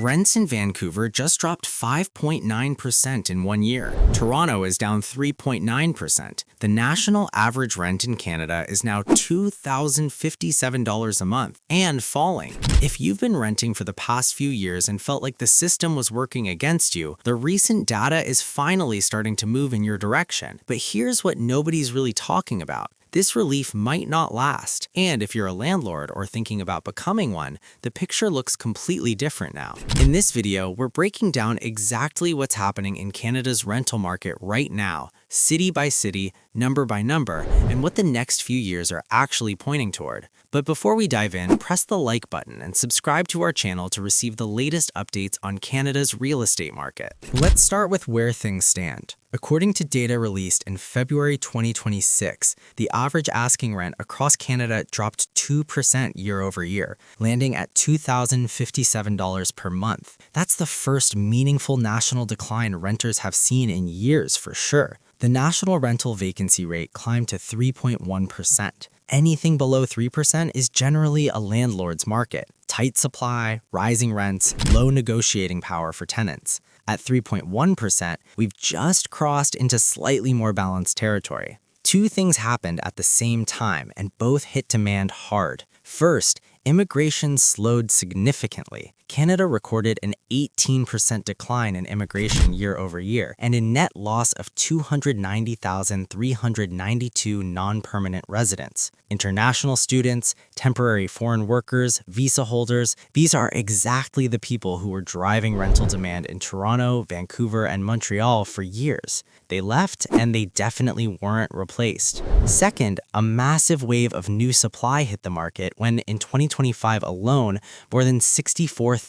Rents in Vancouver just dropped 5.9% in 1 year. Toronto is down 3.9%. The national average rent in Canada is now $2,057 a month and falling. If you've been renting for the past few years and felt like the system was working against you, the recent data is finally starting to move in your direction. But here's what nobody's really talking about. This relief might not last, and if you're a landlord or thinking about becoming one, the picture looks completely different now. In this video, we're breaking down exactly what's happening in Canada's rental market right now, city by city, number by number, and what the next few years are actually pointing toward. But before we dive in, press the like button and subscribe to our channel to receive the latest updates on Canada's real estate market. Let's start with where things stand. According to data released in February 2026, the average asking rent across Canada dropped 2% year over year, landing at $2,057 per month. That's the first meaningful national decline renters have seen in years for sure. The national rental vacancy rate climbed to 3.1%. Anything below 3% is generally a landlord's market. Tight supply, rising rents, low negotiating power for tenants. At 3.1%, we've just crossed into slightly more balanced territory. Two things happened at the same time, and both hit demand hard. First, immigration slowed significantly. Canada recorded an 18% decline in immigration year over year and a net loss of 290,392 non-permanent residents. International students, temporary foreign workers, visa holders, these are exactly the people who were driving rental demand in Toronto, Vancouver, and Montreal for years. They left and they definitely weren't replaced. Second, a massive wave of new supply hit the market when in 2025 alone, more than 64,000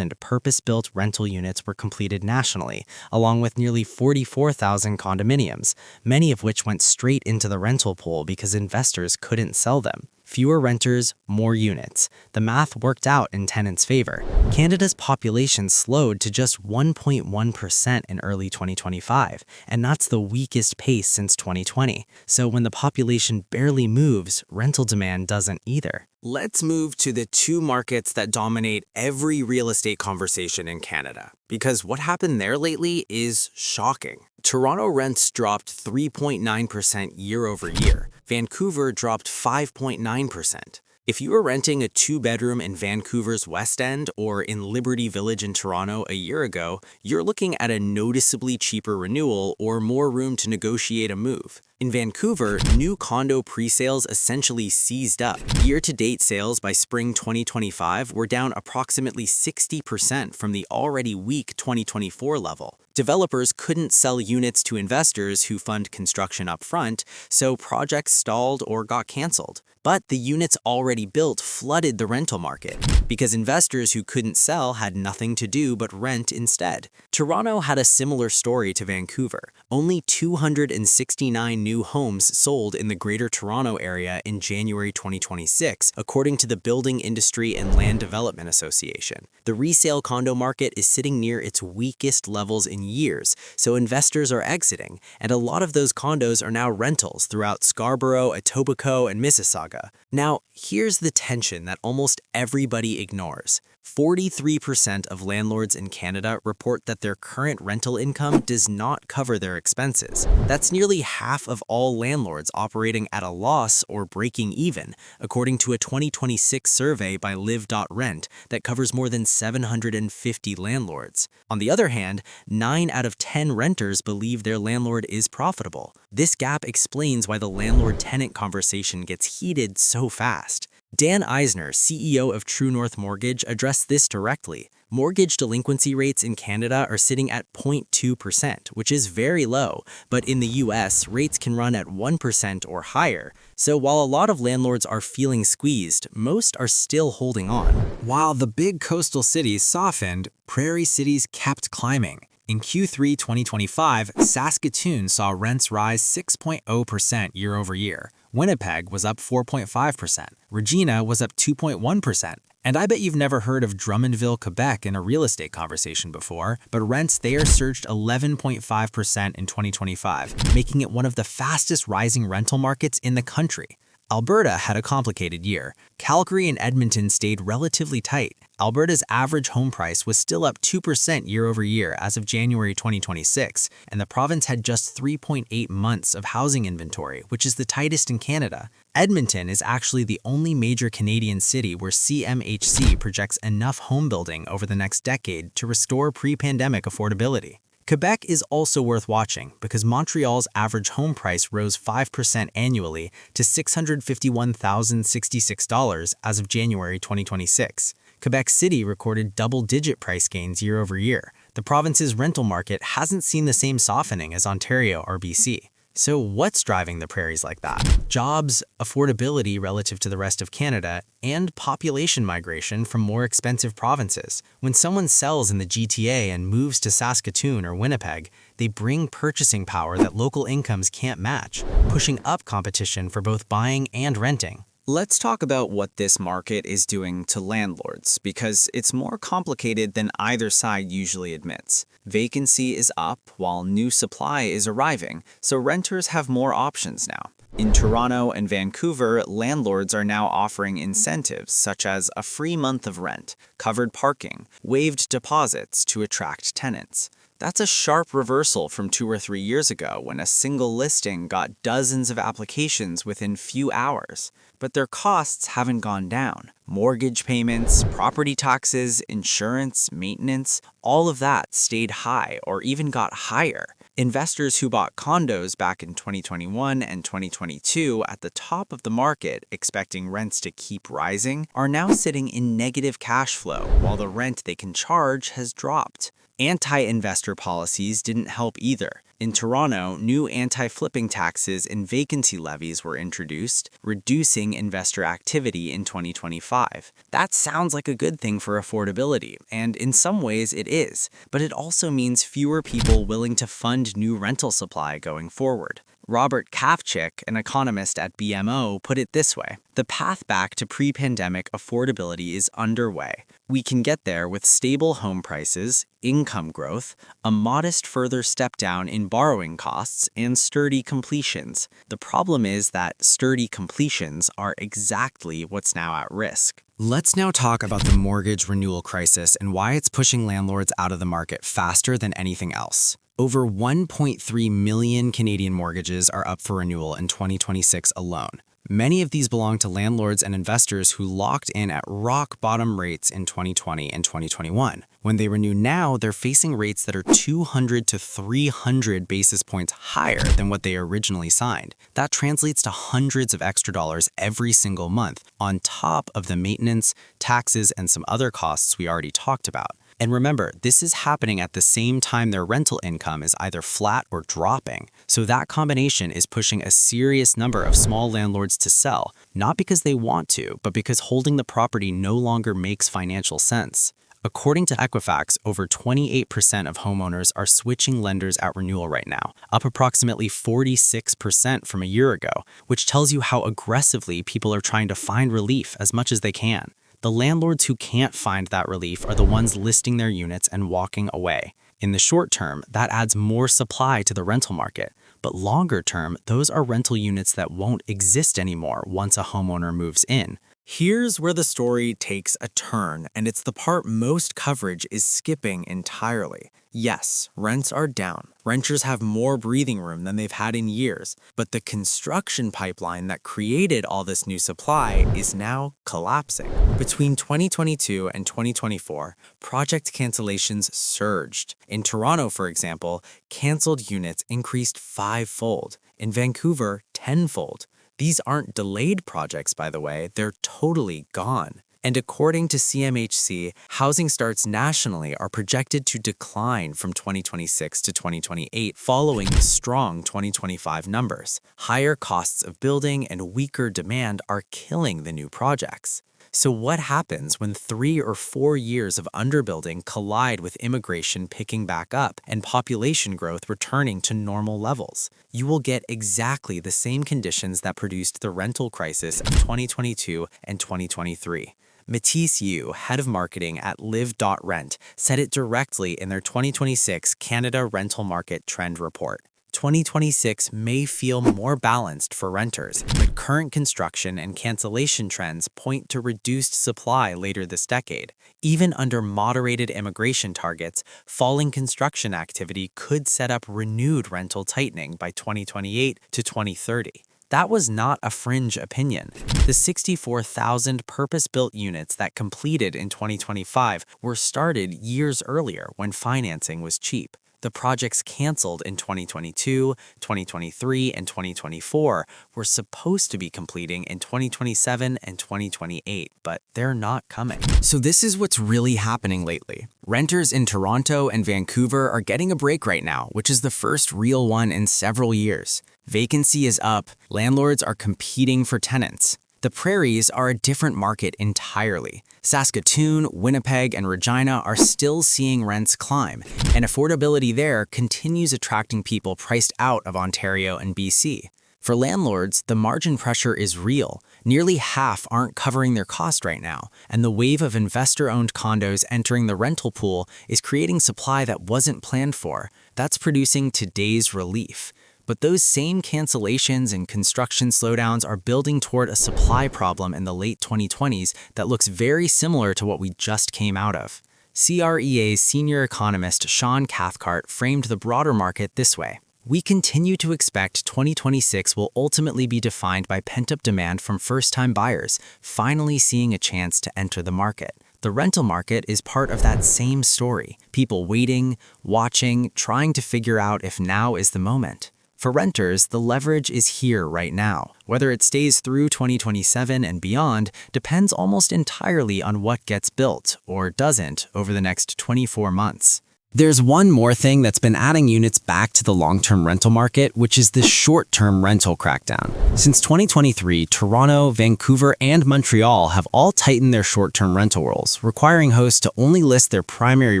purpose-built rental units were completed nationally, along with nearly 44,000 condominiums, many of which went straight into the rental pool because investors couldn't sell them. Fewer renters, more units. The math worked out in tenants' favor. Canada's population slowed to just 1.1% in early 2025, and that's the weakest pace since 2020. So when the population barely moves, rental demand doesn't either. Let's move to the two markets that dominate every real estate conversation in Canada, because what happened there lately is shocking. Toronto rents dropped 3.9% year over year. Vancouver dropped 5.9%. If you were renting a two-bedroom in Vancouver's West End or in Liberty Village in Toronto a year ago, you're looking at a noticeably cheaper renewal or more room to negotiate a move. In Vancouver, new condo pre-sales essentially seized up. Year-to-date sales by spring 2025 were down approximately 60% from the already weak 2024 level. Developers couldn't sell units to investors who fund construction up front, so projects stalled or got canceled. But the units already built flooded the rental market, because investors who couldn't sell had nothing to do but rent instead. Toronto had a similar story to Vancouver. Only 269 new homes sold in the Greater Toronto Area in January 2026, according to the Building Industry and Land Development Association. The resale condo market is sitting near its weakest levels in years, so investors are exiting, and a lot of those condos are now rentals throughout Scarborough, Etobicoke, and Mississauga. Now, here's the tension that almost everybody ignores. 43% of landlords in Canada report that their current rental income does not cover their expenses. That's nearly half of all landlords operating at a loss or breaking even, according to a 2026 survey by Live.Rent that covers more than 750 landlords. On the other hand, 9 out of 10 renters believe their landlord is profitable. This gap explains why the landlord-tenant conversation gets heated so fast. Dan Eisner, CEO of True North Mortgage, addressed this directly. Mortgage delinquency rates in Canada are sitting at 0.2%, which is very low, but in the US, rates can run at 1% or higher. So while a lot of landlords are feeling squeezed, most are still holding on. While the big coastal cities softened, prairie cities kept climbing. In Q3 2025, Saskatoon saw rents rise 6.0% year over year. Winnipeg was up 4.5%. Regina was up 2.1%. And I bet you've never heard of Drummondville, Quebec in a real estate conversation before, but rents there surged 11.5% in 2025, making it one of the fastest rising rental markets in the country. Alberta had a complicated year. Calgary and Edmonton stayed relatively tight. Alberta's average home price was still up 2% year over year as of January 2026, and the province had just 3.8 months of housing inventory, which is the tightest in Canada. Edmonton is actually the only major Canadian city where CMHC projects enough home building over the next decade to restore pre-pandemic affordability. Quebec is also worth watching because Montreal's average home price rose 5% annually to $651,066 as of January 2026. Quebec City recorded double-digit price gains year over year. The province's rental market hasn't seen the same softening as Ontario or BC. So what's driving the prairies like that? Jobs, affordability relative to the rest of Canada, and population migration from more expensive provinces. When someone sells in the GTA and moves to Saskatoon or Winnipeg, they bring purchasing power that local incomes can't match, pushing up competition for both buying and renting. Let's talk about what this market is doing to landlords, because it's more complicated than either side usually admits. Vacancy is up while new supply is arriving, so renters have more options now. In Toronto and Vancouver, landlords are now offering incentives such as a free month of rent, covered parking, waived deposits to attract tenants. That's a sharp reversal from 2 or 3 years ago when a single listing got dozens of applications within few hours. But their costs haven't gone down. Mortgage payments, property taxes, insurance, maintenance, all of that stayed high or even got higher. Investors who bought condos back in 2021 and 2022 at the top of the market, expecting rents to keep rising, are now sitting in negative cash flow while the rent they can charge has dropped. Anti-investor policies didn't help either. In Toronto, new anti-flipping taxes and vacancy levies were introduced, reducing investor activity in 2025. That sounds like a good thing for affordability, and in some ways it is, but it also means fewer people willing to fund new rental supply going forward. Robert Kavchik, an economist at BMO, put it this way: the path back to pre-pandemic affordability is underway. We can get there with stable home prices, income growth, a modest further step down in borrowing costs, and sturdy completions. The problem is that sturdy completions are exactly what's now at risk. Let's now talk about the mortgage renewal crisis and why it's pushing landlords out of the market faster than anything else. Over 1.3 million Canadian mortgages are up for renewal in 2026 alone. Many of these belong to landlords and investors who locked in at rock-bottom rates in 2020 and 2021. When they renew now, they're facing rates that are 200 to 300 basis points higher than what they originally signed. That translates to hundreds of extra dollars every single month, on top of the maintenance, taxes, and some other costs we already talked about. And remember, this is happening at the same time their rental income is either flat or dropping. So that combination is pushing a serious number of small landlords to sell, not because they want to, but because holding the property no longer makes financial sense. According to Equifax, over 28% of homeowners are switching lenders at renewal right now, up approximately 46% from a year ago, which tells you how aggressively people are trying to find relief as much as they can. The landlords who can't find that relief are the ones listing their units and walking away. In the short term, that adds more supply to the rental market. But longer term, those are rental units that won't exist anymore once a homeowner moves in. Here's where the story takes a turn, and it's the part most coverage is skipping entirely. Yes, rents are down. Renters have more breathing room than they've had in years, but the construction pipeline that created all this new supply is now collapsing. Between 2022 and 2024, project cancellations surged. In Toronto, for example, canceled units increased 5-fold. In Vancouver, 10-fold. These aren't delayed projects, by the way, they're totally gone. And according to CMHC, housing starts nationally are projected to decline from 2026 to 2028 following the strong 2025 numbers. Higher costs of building and weaker demand are killing the new projects. So what happens when 3 or 4 years of underbuilding collide with immigration picking back up and population growth returning to normal levels? You will get exactly the same conditions that produced the rental crisis of 2022 and 2023. Matisse Yu, head of marketing at Live.Rent, said it directly in their 2026 Canada Rental Market Trend Report. 2026 may feel more balanced for renters, but current construction and cancellation trends point to reduced supply later this decade. Even under moderated immigration targets, falling construction activity could set up renewed rental tightening by 2028 to 2030. That was not a fringe opinion. The 64,000 purpose-built units that completed in 2025 were started years earlier when financing was cheap. The projects canceled in 2022, 2023, and 2024 were supposed to be completing in 2027 and 2028, but they're not coming. So this is what's really happening lately. Renters in Toronto and Vancouver are getting a break right now, which is the first real one in several years. Vacancy is up, landlords are competing for tenants. The Prairies are a different market entirely. Saskatoon, Winnipeg, and Regina are still seeing rents climb, and affordability there continues attracting people priced out of Ontario and BC. For landlords, the margin pressure is real. Nearly half aren't covering their cost right now, and the wave of investor-owned condos entering the rental pool is creating supply that wasn't planned for. That's producing today's relief. But those same cancellations and construction slowdowns are building toward a supply problem in the late 2020s that looks very similar to what we just came out of. CREA's senior economist Sean Cathcart framed the broader market this way. We continue to expect 2026 will ultimately be defined by pent-up demand from first-time buyers, finally seeing a chance to enter the market. The rental market is part of that same story. People waiting, watching, trying to figure out if now is the moment. For renters, the leverage is here right now. Whether it stays through 2027 and beyond depends almost entirely on what gets built, or doesn't, over the next 24 months. There's one more thing that's been adding units back to the long-term rental market, which is the short-term rental crackdown. Since 2023, Toronto, Vancouver, and Montreal have all tightened their short-term rental rules, requiring hosts to only list their primary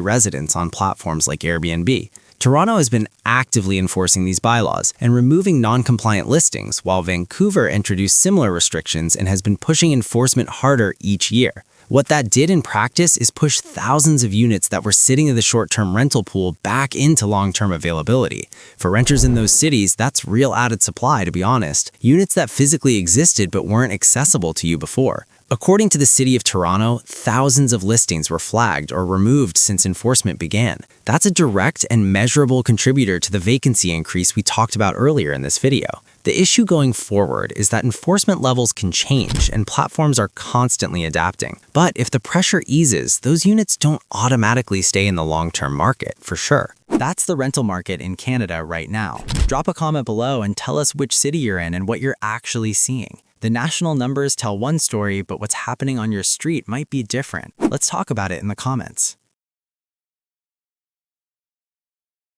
residence on platforms like Airbnb. Toronto has been actively enforcing these bylaws and removing non-compliant listings, while Vancouver introduced similar restrictions and has been pushing enforcement harder each year. What that did in practice is push thousands of units that were sitting in the short-term rental pool back into long-term availability. For renters in those cities, that's real added supply, to be honest. Units that physically existed but weren't accessible to you before. According to the City of Toronto, thousands of listings were flagged or removed since enforcement began. That's a direct and measurable contributor to the vacancy increase we talked about earlier in this video. The issue going forward is that enforcement levels can change and platforms are constantly adapting. But if the pressure eases, those units don't automatically stay in the long-term market, for sure. That's the rental market in Canada right now. Drop a comment below and tell us which city you're in and what you're actually seeing. The national numbers tell one story, but what's happening on your street might be different. Let's talk about it in the comments.